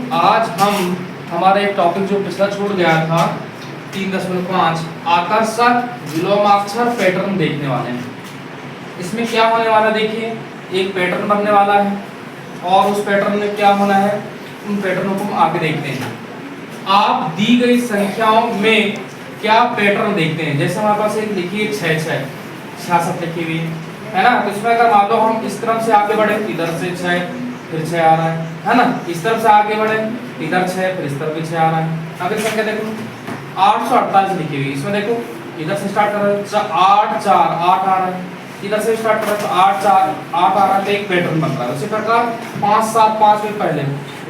आज हम हमारा एक टॉपिक जो पिछला छूट गया था 3.5 आकर्षक विलोमाक्षर पैटर्न देखने वाले हैं। इसमें क्या होने वाला देखिए, एक पैटर्न बनने वाला है और उस पैटर्न में क्या होना है, उन पैटर्नों को हम आगे देखते हैं। आप दी गई संख्याओं में क्या पैटर्न देखते हैं, जैसे हमारे पास एक लिखिए 66 लिखी हुई है ना। तो इसमें अगर मान लो हम इस तरफ से आगे बढ़े, इधर से 6 फिर 6 आ रहा है ना। इस तरफ से आगे बढ़े, इधर 6 फिर इस तरफ भी 6 आ रहा है। अगर संख्या देखो 848 लिखी हुई, इसमें देखो इधर से स्टार्ट कर रहे हैं 8 4 8 आ रहा है, इधर से स्टार्ट कर रहे हैं तो 8 4 8 आ रहा है, तो एक पैटर्न बन रहा है। उसी प्रकार 5 7 5 में पहले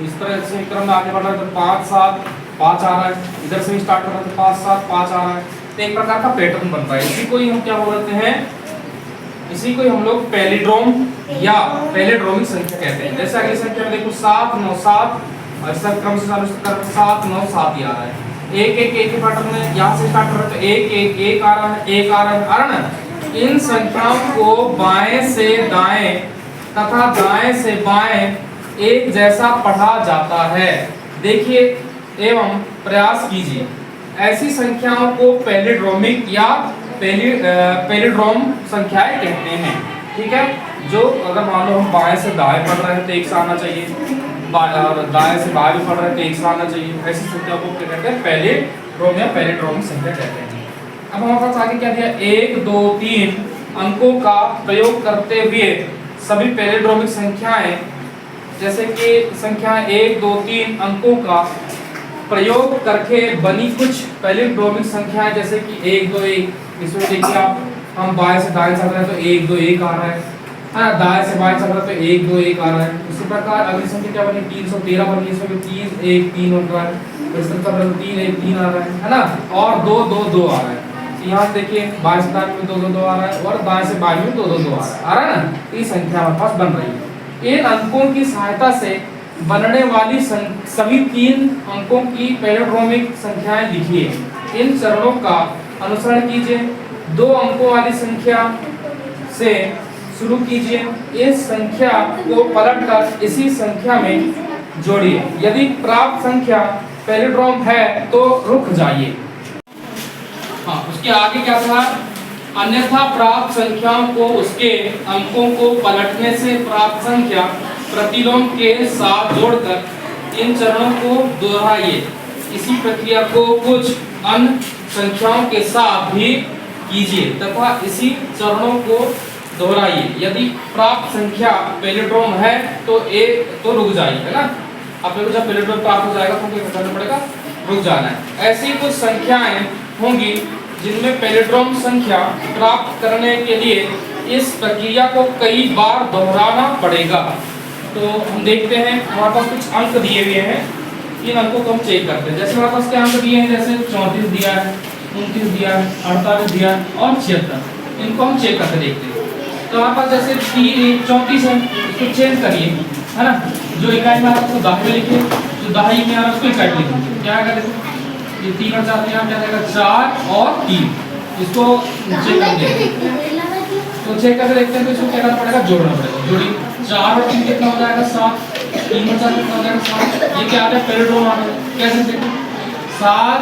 इस तरह से क्रम में आगे बढ़ रहा है तो 5 7 5 आ रहा है, इधर से स्टार्ट कर रहे हैं तो 5 7 5 आ रहा है, तो एक प्रकार का पैटर्न बन रहा है। इसी को ही हम क्या बोलते हैं, इसी को हम लोग पैलिड्रोम या पैलिड्रोमिक संख्या कहते हैं। जैसे अगली संख्या में देखो 7 9 7 और सब क्रम से चालू कर 7 9 7 ही आ रहा है। एक ही पैटर्न में यहाँ से स्टार्ट कर रहे तो एक आ रहा है, एक आ रहा है ना। इन संख्याओं को बाएं से दाएं तथा दाएं से बाएं एक जैसा पढ़ा जाता है। देखिए एवं प्रयास कीजिए। ऐसी संख्याओं को पैलिड्रोमिक या पैलिड्रोम संख्याएं कहते हैं। ठीक है, जो अगर मान लो हम बाएं से दाएं पढ़ रहे हैं तो एक सा आना चाहिए, दाएं से बाएं भी पढ़ रहे हैं तो एक सा आना चाहिए। ऐसी संख्या को क्या कहते हैं, पैलिड्रोम या पैलिड्रोमिक संख्या कहते हैं। अब हमारे पास आगे क्या दिया, 1 2 3 अंकों का प्रयोग करते हुए सभी पैलिड्रोमिक संख्याएं, जैसे कि संख्या 1 2 3 अंकों का प्रयोग करके बनी कुछ पैलिड्रोमिक संख्याएं, जैसे कि 1 2 1। इसमें देखिए आप, हम बाएं से दाएं चल रहे हैं तो 1 2 1 आ रहा है, दाएं से बाएं चल रहे हैं तो 1 2 1 आ रहा है। उसी प्रकार अगली संख्या क्या बनी, 313 बनी, इसमें भी 3 1 3 हो रहा है, इस तरह 3 1 3 आ रहा है ना, और 2 2 2 आ रहा है। यहाँ देखिए बाएं से दाएं में 2 2 2 आ रहा है और दाएं से बाएं में 2 2 2 आ रहा है ना। ये संख्या हमारे पास बन रही है। इन अंकों की सहायता से बनने वाली सभी 3 अंकों की पैलिड्रोमिक संख्याएं लिखिए। इन चरणों का अनुसरण कीजिए। 2 अंकों वाली संख्या से शुरू कीजिए। इस संख्या को पलटकर इसी संख्या में जोड़िए। यदि प्राप्त संख्या पैलिड्रोम है तो रुक जाइए। हाँ, उसके आगे क्या था, अन्यथा प्राप्त संख्याओं को उसके अंकों को पलटने से प्राप्त संख्या प्रतिलोम के साथ जोड़कर इन चरणों को दोहराइए। इसी प्रक्रिया को कुछ अन्य संख्याओं के साथ भी कीजिए तथा इसी चरणों को दोहराइए। यदि प्राप्त संख्या पैलिड्रोम है तो रुक जाइए, है ना। आपको जब पैलिड्रोम प्राप्त हो जाएगा तो क्या करना पड़ेगा, रुक जाना है। ऐसी कुछ संख्याएं होंगी जिनमें पैलिड्रोम संख्या प्राप्त करने के लिए इस प्रक्रिया को कई बार दोहराना पड़ेगा। तो हम देखते हैं, हमारे पास कुछ अंक दिए हुए हैं, इन अंकों को हम चेक करते हैं। जैसे हमारे पास क्या अंक दिए हैं, जैसे 34 दिया है, 29 दिया है, 48 दिया है और 76। इनको हम चेक करके देखते हैं। तो हमारे पास जैसे 34 है, इसको चेंज करिए, है ना। जो इकाई में आ रहा है उसको दाहिने लिखिए, जो दाहिने में आ रहा है उसको इकाई लिखिए। क्या आएगा देखो, ये 3 और 4 यहाँ क्या आएगा, 4 और 3। इसको चेक करके तो चेक करके देखते हैं। तो इसको क्या करना पड़ेगा, जोड़ना पड़ेगा। जोड़ी 4 और 3 कितना हो जाएगा, 7। 3 और 4 कितना हो जाएगा, 7। ये क्या आ गया, पैलिड्रोम आ गया। कैसे देखो, 7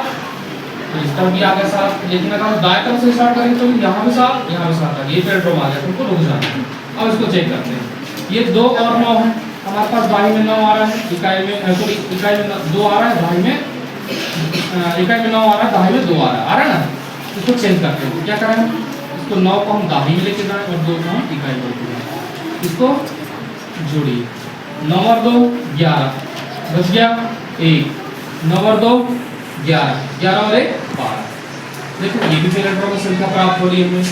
इस तरफ भी आ गया 7, लेकिन अगर हम दाएं तरफ से स्टार्ट करेंगे तो यहाँ भी 7 यहाँ भी 7 आ गया, ये पैलिड्रोम आ गया। तुमको रुक जाना है। अब इसको चेक करते हैं। ये 2 और 9 है, हमारे पास दाई में 9 आ रहा है, इकाई में 2 आ रहा है, दाई में इकाई में 9 आ रहा है, दाई में 2 आ रहा है ना। इसको चेंज करते हैं। क्या करें, इसको 9 को हम दाई में लेके जाएं और 2 को हम इकाई में लेके जाएं। इसको जोड़िए, 9 और 2 11 बच गया 1, 9 और 2 11, 11 और 1 12। देखो ये भी पैलिड्रोम संख्या प्राप्त हो रही है हमें।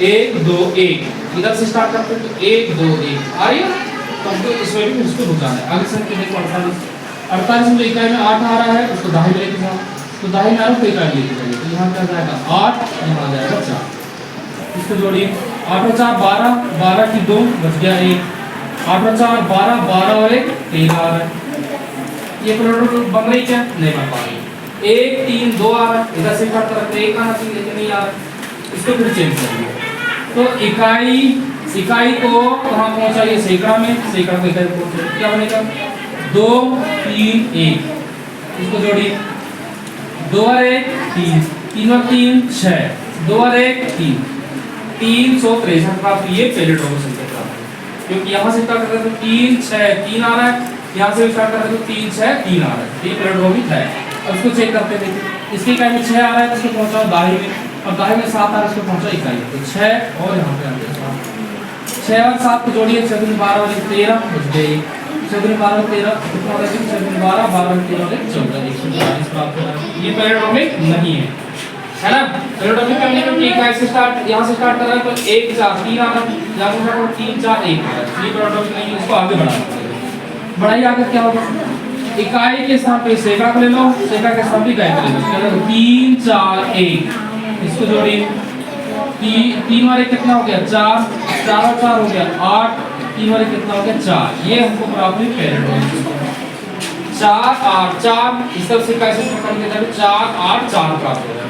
1 2 1 इधर से स्टार्ट करते हैं तो 1 2 1 आ रही है, तो हमको इसमें भी इसको रुकाना है। आगे संख्या देखो 48 में इकाई में 8 आ रहा है, उसको दाहिने में लेके जाओ, तो दाहिने में आ रहा है तो इकाई में लेके जाइए। तो यहाँ क्या जाएगा 8, यहाँ आ जाएगा 4। इसको जोड़िए, 8 और 4 12, 12 की 2 बच गया 1, 8 और 4 12, 12 और 1 13 आ रहा है। ये पैलिड्रोम बन रही क्या, नहीं बन पा रही। 1 3 2 आ रहा है, इधर से कट करते 1 आना चाहिए लेकिन नहीं आ रहा। इसको फिर चेंज करिए। तो इकाई को कहाँ पहुंचाइए, सैकड़ा में, सैकड़ा को इकाई पहुंचाइए। क्या बनेगा, 2 3 1, इसको जोड़िए, 2 और 1 3, 3 और 3 6, 2 और 1 3, 363 प्राप्त। ये पहले ड्रॉ में संख्या प्राप्त है, क्योंकि यहाँ से स्टार्ट कर रहे तो 3 6 3 आ रहा है, यहाँ से स्टार्ट कर रहे तो 3 6 3 आ रहा है, ये पहले ड्रॉ में है। अब इसको चेक करते देखिए, इसके इकाई में 6 आ रहा है तो इसको पहुंचाओ दाहिने में, और दाहिने में 7 आ रहा है, इसको पहुंचाओ इकाई में, तो 6 और यहाँ पे आ गया 6 और 7 को जोड़िए, 6 दूनी 12 और 1 13 बच गए, 6 दूनी 12 और 13 कितना हो गया, 6 दूनी 12 12 और 13 और 14, 142 प्राप्त हो रहा है। ये पहले ड्रॉ में नहीं है ना। पहले ड्रॉ में करने में इकाई से स्टार्ट, यहाँ से स्टार्ट कर रहा है तो 1 4 3 आ रहा है, यहाँ से स्टार्ट 3 4 1 आ रहा है, ये पहले ड्रॉ में नहीं है, इसको आगे बढ़ाना पड़ेगा। बढ़ाइए आगे क्या होगा, इकाई के स्थान पे सेका को ले लो, सेका के स्थान पे इकाई को ले लो, चलो 3 4 1, इसको जोड़िए, 3 और 1 कितना हो गया 4, 4 और 4 हो गया 8, 3 और 1 कितना हो गया 4, ये हमको प्राप्त हुई पहले ड्रॉ में 4 8 4, इस तरफ से कैसे पकड़ के 4 8 4 प्राप्त हो गया।